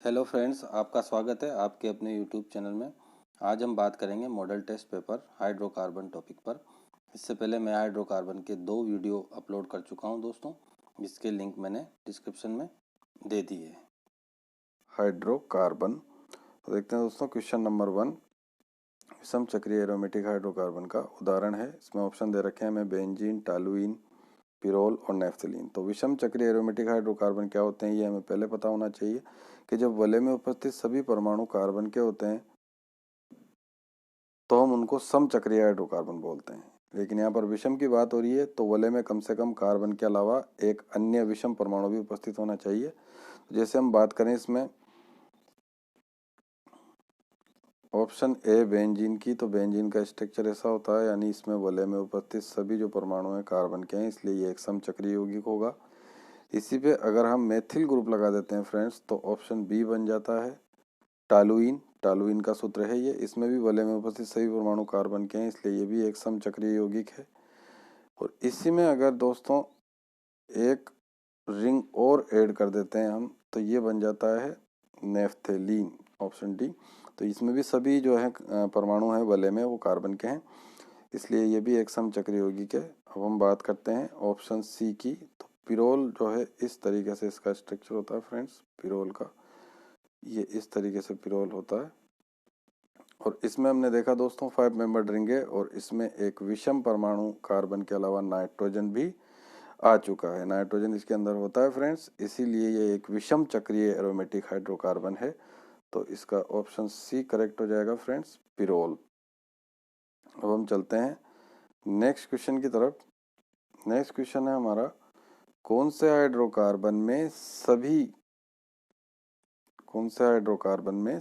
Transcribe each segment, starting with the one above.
Hello friends, आपका स्वागत है आपके अपने यूट्यूब चैनल में। आज हम बात करेंगे model test paper hydrocarbon topic पर। इससे पहले मैं हाइड्रोकार्बन के 2 वीडियो अपलोड कर चुका हूं दोस्तों, जिसके लिंक मैंने डिस्क्रिप्शन में दे दिए है। हाइड्रोकार्बन तो देखते हैं दोस्तों, क्वेश्चन नंबर 1 विषम चक्रीय एरोमेटिक हाइड्रोकार्बन का उदाहरण है। इसमें ऑप्शन दे रखे हैं हमें बेंजीन, टॉलुइन, पिरोल और नेफ्थलीन। तो विषम चक्रीय एरोमेटिक हाइड्रोकार्बन क्या होते हैं ये हमें पहले पता होना चाहिए कि जब वलय में उपस्थित सभी परमाणु कार्बन के होते हैं तो हम उनको समचक्रीय हाइड्रोकार्बन बोलते हैं। लेकिन यहाँ पर विषम की बात हो रही है तो वलय में कम से कम कार्बन के अलावा एक अन्य विषम परमाणु भी उपस्थित होना चाहिए। जैसे हम बात करें इसमें ऑप्शन ए बेंजीन की, तो बेंजीन का स्ट्रक्चर ऐसा होता है, यानी इसमें वलय में उपस्थित सभी जो परमाणु हैं कार्बन के हैं, इसलिए ये एक समचक्रीय यौगिक होगा। इसी पे अगर हम मेथिल ग्रुप लगा देते हैं फ्रेंड्स तो ऑप्शन बी बन जाता है टॉलुइन। टॉलुइन का सूत्र है ये, इसमें भी वलय में उपस्थित सभी परमाणु कार्बन के हैं, इसलिए ये भी एक समचक्रीय यौगिक है। और इसी में अगर दोस्तों एक रिंग और ऐड कर देते हैं हम तो ये बन जाता है नेफ्थेलीन, ऑप्शन डी। तो इसमें भी सभी जो है परमाणु हैं वलय में वो कार्बन के हैं, इसलिए ये भी एक समचक्रीय यौगिक है। अब हम बात करते हैं ऑप्शन सी की। तो पिरोल जो है इस तरीके से इसका स्ट्रक्चर होता है फ्रेंड्स, पिरोल का ये इस तरीके से पिरोल होता है। और इसमें हमने देखा दोस्तों 5 मेंबर्ड रिंग है और इसमें एक विषम परमाणु कार्बन के अलावा नाइट्रोजन भी आ चुका है। नाइट्रोजन इसके अंदर होता है फ्रेंड्स, इसीलिए ये एक विषम चक्रीय एरोमेटिक हाइड्रोकार्बन है। तो इसका ऑप्शन सी करेक्ट हो जाएगा फ्रेंड्स, पिरोल। अब हम चलते हैं नेक्स्ट क्वेश्चन की तरफ। नेक्स्ट क्वेश्चन है हमारा, कौन से हाइड्रोकार्बन में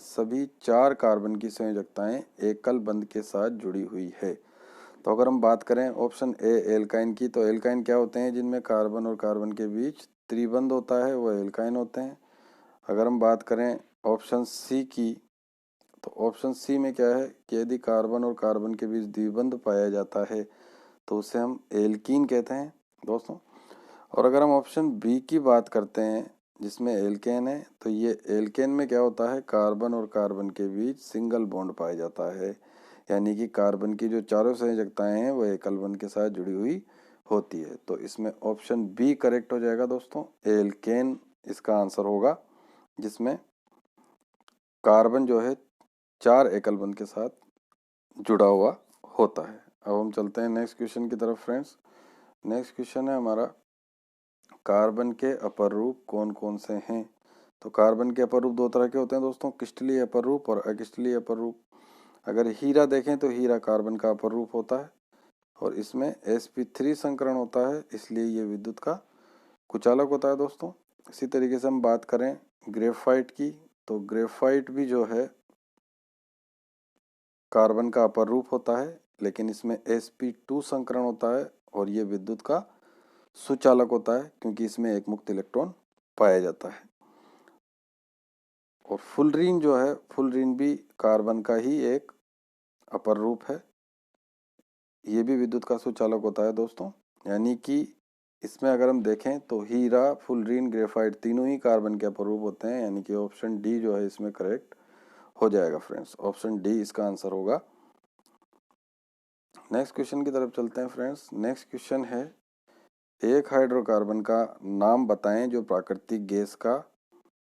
सभी 4 कार्बन की संयोजकताएं एकल बंध के साथ जुड़ी हुई है। तो अगर हम बात करें ऑप्शन ए एल्काइन की, तो एल्काइन क्या होते हैं, जिनमें कार्बन और कार्बन के बीच त्रिबंध होता है वह एल्काइन होते हैं। अगर हम बात करें ऑप्शन सी की, तो ऑप्शन सी में क्या है कि यदि कार्बन और कार्बन के बीच द्विबंध पाया जाता है तो उसे हम एल्कीन कहते हैं दोस्तों। और अगर हम ऑप्शन बी की बात करते हैं जिसमें एल्केन है, तो ये एल्केन में क्या होता है, कार्बन और कार्बन के बीच सिंगल बॉन्ड पाया जाता है, यानी कि कार्बन की जो चारों संयोजकताएं हैं वो एकल बंध के साथ जुड़ी हुई होती है। तो इसमें ऑप्शन बी करेक्ट हो जाएगा दोस्तों, एल्केन इसका आंसर होगा, जिसमें कार्बन जो है 4 एकल बंध के साथ जुड़ा हुआ होता है। अब हम चलते हैं नेक्स्ट क्वेश्चन की तरफ फ्रेंड्स। नेक्स्ट क्वेश्चन है हमारा, कार्बन के अपर रूप कौन कौन से हैं। तो कार्बन के अपर रूप 2 तरह के होते हैं दोस्तों, क्रिस्टलीय अपर रूप और अक्रिस्टलीय अपर रूप। अगर हीरा देखें तो हीरा कार्बन का अपर रूप होता है और इसमें sp3 संकरण होता है, इसलिए ये विद्युत का कुचालक होता है दोस्तों। इसी तरीके से हम बात करें ग्रेफाइट की, तो ग्रेफाइट भी जो है कार्बन का अपर रूप होता है, लेकिन इसमें sp2 संकरण होता है और ये विद्युत का सुचालक होता है क्योंकि इसमें एक मुक्त इलेक्ट्रॉन पाया जाता है। और फुलरीन जो है, फुलरीन भी कार्बन का ही एक अपर रूप है, ये भी विद्युत का सुचालक होता है दोस्तों। यानी कि इसमें अगर हम देखें तो हीरा, फुलरीन, ग्रेफाइट तीनों ही कार्बन के अपर रूप होते हैं, यानी कि ऑप्शन डी जो है इसमें करेक्ट हो जाएगा फ्रेंड्स, ऑप्शन डी इसका आंसर होगा। नेक्स्ट क्वेश्चन की तरफ चलते हैं फ्रेंड्स। नेक्स्ट क्वेश्चन है, एक हाइड्रोकार्बन का नाम बताएं जो प्राकृतिक गैस का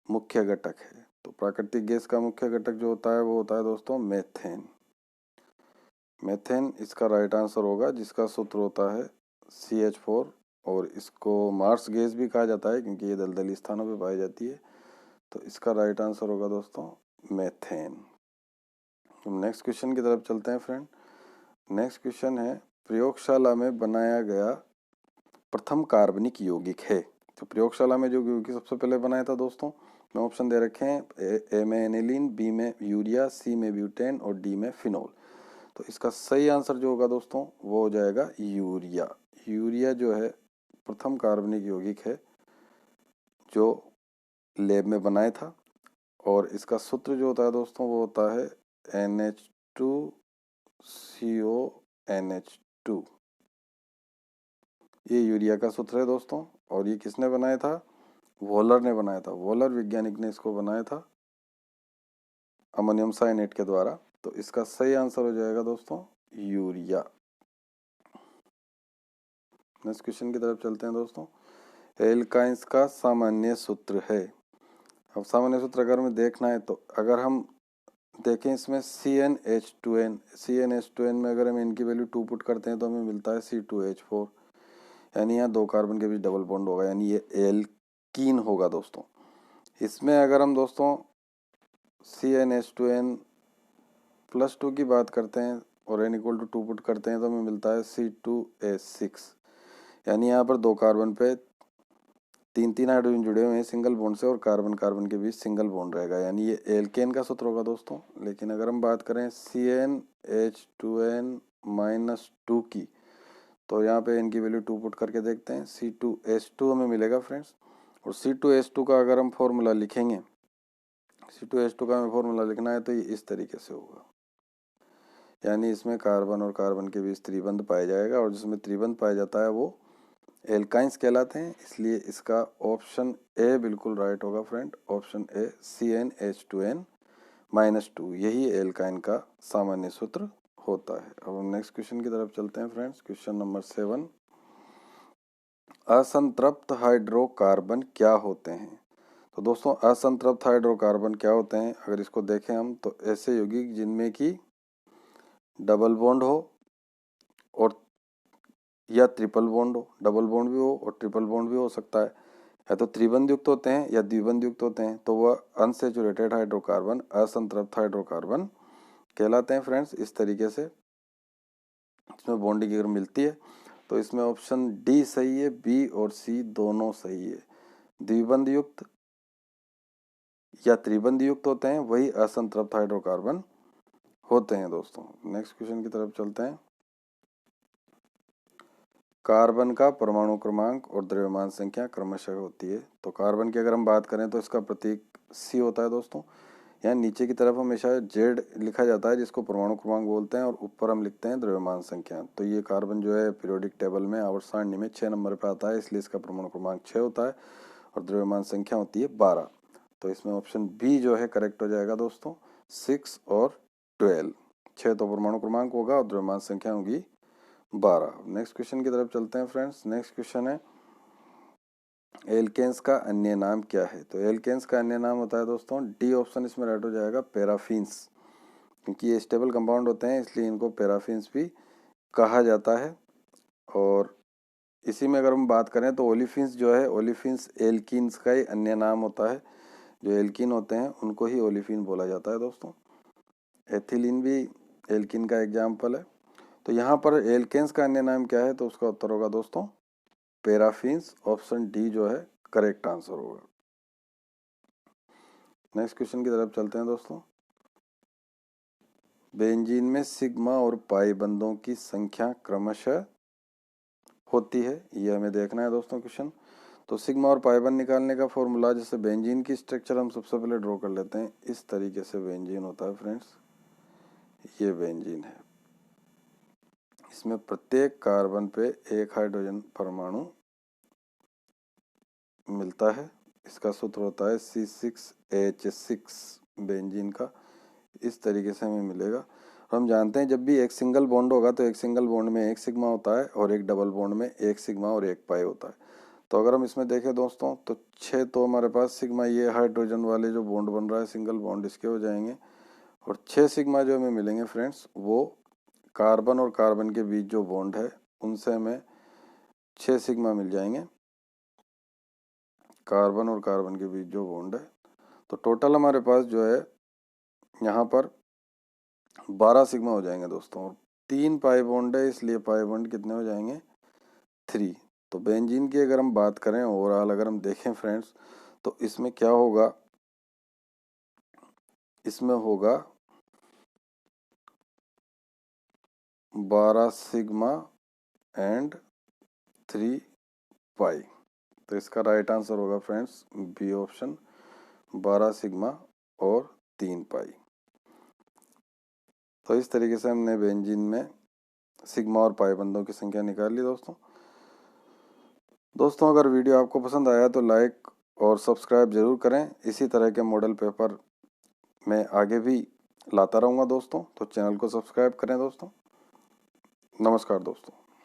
मुख्य घटक है। तो प्राकृतिक गैस का मुख्य घटक जो होता है वो होता है दोस्तों मेथेन। मेथेन इसका राइट आंसर होगा, जिसका सूत्र होता है CH4 और इसको मार्स गैस भी कहा जाता है क्योंकि ये दलदली स्थानों पे पाई जाती है। तो इसका राइट आंसर होगा दोस्तों मेथेन। हम नेक्स्ट क्वेश्चन की तरफ चलते हैं फ्रेंड। नेक्स्ट क्वेश्चन है, प्रयोगशाला में बनाया गया प्रथम कार्बनिक यौगिक है। तो प्रयोगशाला में जो यौगिक सबसे पहले बनाया था दोस्तों, मैं ऑप्शन दे रखे हैं, ए में एनिलीन, बी में यूरिया, सी में ब्यूटेन और डी में फिनोल। तो इसका सही आंसर जो होगा दोस्तों वो हो जाएगा यूरिया। यूरिया जो है प्रथम कार्बनिक यौगिक है जो लैब में बनाया था और इसका सूत्र जो होता है दोस्तों वो होता है NH2CONH2। ये यूरिया का सूत्र है दोस्तों और ये किसने बनाया था, वॉलर ने बनाया था। वॉलर वैज्ञानिक ने इसको बनाया था अमोनियम साइनेट के द्वारा। तो इसका सही आंसर हो जाएगा दोस्तों यूरिया। नेक्स्ट क्वेश्चन की तरफ चलते हैं दोस्तों। एल्काइंस का सामान्य सूत्र है। अब सामान्य सूत्र अगर हमें देखना है तो अगर हम देखें इसमें CnH2n में अगर हम इनकी वैल्यू 2 पुट करते हैं तो हमें मिलता है C2H4, यानी यहाँ 2 कार्बन के बीच डबल बॉन्ड होगा, यानी ये एल्कीन होगा दोस्तों। इसमें अगर हम दोस्तों CnH2n+2 की बात करते हैं और n = 2 पुट करते हैं तो हमें मिलता है C2H6, यानी यहाँ पर 2 कार्बन पे 3 हाइड्रोजन जुड़े हुए हैं सिंगल बॉन्ड से और कार्बन कार्बन के बीच सिंगल बॉन्ड रहेगा, यानी ये एल्केन का सूत्र होगा दोस्तों। लेकिन अगर हम बात करें CnH2n-2 की, तो यहाँ पे इनकी वैल्यू 2 पुट करके देखते हैं, C2H2 हमें मिलेगा फ्रेंड्स। और C2H2 का अगर हम फॉर्मूला लिखेंगे, C2H2 का हमें फॉर्मूला लिखना है तो ये इस तरीके से होगा, यानी इसमें कार्बन और कार्बन के बीच त्रिबंध पाया जाएगा और जिसमें त्रिबंध पाया जाता है वो एल्काइंस कहलाते हैं। इसलिए इसका ऑप्शन ए बिल्कुल राइट होगा फ्रेंड, ऑप्शन ए CnH2n-2 यही एल्काइन का सामान्य सूत्र होता है। अब हम नेक्स्ट क्वेश्चन की तरफ चलते हैं फ्रेंड्स। क्वेश्चन नंबर 7, असंतृप्त हाइड्रोकार्बन क्या होते हैं? तो दोस्तों असंतृप्त हाइड्रोकार्बन क्या होते हैं, अगर इसको देखें हम तो ऐसे यौगिक जिनमें कि डबल बॉन्ड हो और या ट्रिपल बॉन्ड हो, डबल बॉन्ड भी हो और ट्रिपल बॉन्ड भी हो सकता है, या तो त्रिबंध युक्त होते हैं या द्विबंध युक्त होते हैं, तो वह अनसेचुरेटेड हाइड्रोकार्बन, असंतृप्त हाइड्रोकार्बन कहलाते हैं फ्रेंड्स। इस तरीके से इसमें बॉन्डिंग अगर मिलती है तो इसमें ऑप्शन डी सही है, बी और सी दोनों सही है। द्विबंध युक्त या त्रिबंध युक्त होते हैं वही असंतृप्त हाइड्रोकार्बन होते हैं दोस्तों। नेक्स्ट क्वेश्चन की तरफ चलते हैं। कार्बन का परमाणु क्रमांक और द्रव्यमान संख्या क्रमशः होती है। तो कार्बन की अगर हम बात करें तो इसका प्रतीक C होता है दोस्तों। यहाँ नीचे की तरफ हमेशा Z लिखा जाता है जिसको परमाणु क्रमांक बोलते हैं और ऊपर हम लिखते हैं द्रव्यमान संख्या। तो ये कार्बन जो है पीरियोडिक टेबल में आवर्त सारणी में 6 नंबर पे आता है, इसलिए इसका परमाणु क्रमांक 6 होता है और द्रव्यमान संख्या होती है 12। तो इसमें ऑप्शन बी जो है करेक्ट हो जाएगा दोस्तों, 6 और 12। 6 तो परमाणु क्रमांक होगा और द्रव्यमान संख्या होगी 12। नेक्स्ट क्वेश्चन की तरफ चलते हैं फ्रेंड्स। नेक्स्ट क्वेश्चन है एल्केन्स का अन्य नाम क्या है? तो एल्केन्स का अन्य नाम होता है दोस्तों, डी ऑप्शन इसमें राइट हो जाएगा, पैराफिन्स। क्योंकि ये स्टेबल कंपाउंड होते हैं इसलिए इनको पैराफिन्स भी कहा जाता है। और इसी में अगर हम बात करें तो ओलिफिन्स जो है, ओलिफिन्स एल्कीन्स का ही अन्य नाम होता है। जो एल्कीन होते हैं उनको ही ओलिफिन बोला जाता है दोस्तों। एथिलीन भी एल्कीन का एग्जाम्पल है। तो यहाँ पर एल्केन्स का अन्य नाम क्या है? तो उसका उत्तर होगा दोस्तों पैराफिन्स। ऑप्शन डी जो है करेक्ट आंसर होगा। नेक्स्ट क्वेश्चन की तरफ चलते हैं दोस्तों। बेंजीन में सिग्मा और पाई बंधों की संख्या क्रमशः होती है, ये हमें देखना है दोस्तों क्वेश्चन। तो सिग्मा और पाई बंध निकालने का फॉर्मूला, जैसे बेंजीन की स्ट्रक्चर हम सबसे पहले ड्रॉ कर लेते हैं। इस तरीके से बेंजीन होता है फ्रेंड्स, ये बेंजीन है। इसमें प्रत्येक कार्बन पे एक हाइड्रोजन परमाणु मिलता है। इसका सूत्र होता है C6H6 बेंजीन का। इस तरीके से हमें मिलेगा। हम जानते हैं जब भी एक सिंगल बॉन्ड होगा तो एक सिंगल बॉन्ड में एक सिग्मा होता है और एक डबल बॉन्ड में एक सिग्मा और एक पाई होता है। तो अगर हम इसमें देखें दोस्तों तो 6 तो हमारे पास सिग्मा, ये हाइड्रोजन वाले जो बॉन्ड बन रहा है सिंगल बॉन्ड, इसके हो जाएंगे। और 6 सिग्मा जो हमें मिलेंगे फ्रेंड्स वो कार्बन और कार्बन के बीच जो बॉन्ड है उनसे हमें 6 सिग्मा मिल जाएंगे, कार्बन और कार्बन के बीच जो बॉन्ड है। तो टोटल हमारे पास जो है यहाँ पर 12 सिग्मा हो जाएंगे दोस्तों। और 3 पाई बॉन्ड है इसलिए पाई बॉन्ड कितने हो जाएंगे? 3। तो बेंजीन की अगर हम बात करें ओवरऑल, अगर हम देखें फ्रेंड्स तो इसमें क्या होगा, इसमें होगा 12 सिग्मा एंड 3 पाई। तो इसका राइट आंसर होगा फ्रेंड्स बी ऑप्शन, 12 सिग्मा और 3 पाई। तो इस तरीके से हमने बेंजीन में सिग्मा और पाई बंधों की संख्या निकाल ली दोस्तों अगर वीडियो आपको पसंद आया तो लाइक और सब्सक्राइब जरूर करें। इसी तरह के मॉडल पेपर मैं आगे भी लाता रहूँगा दोस्तों, तो चैनल को सब्सक्राइब करें दोस्तों। नमस्कार दोस्तों।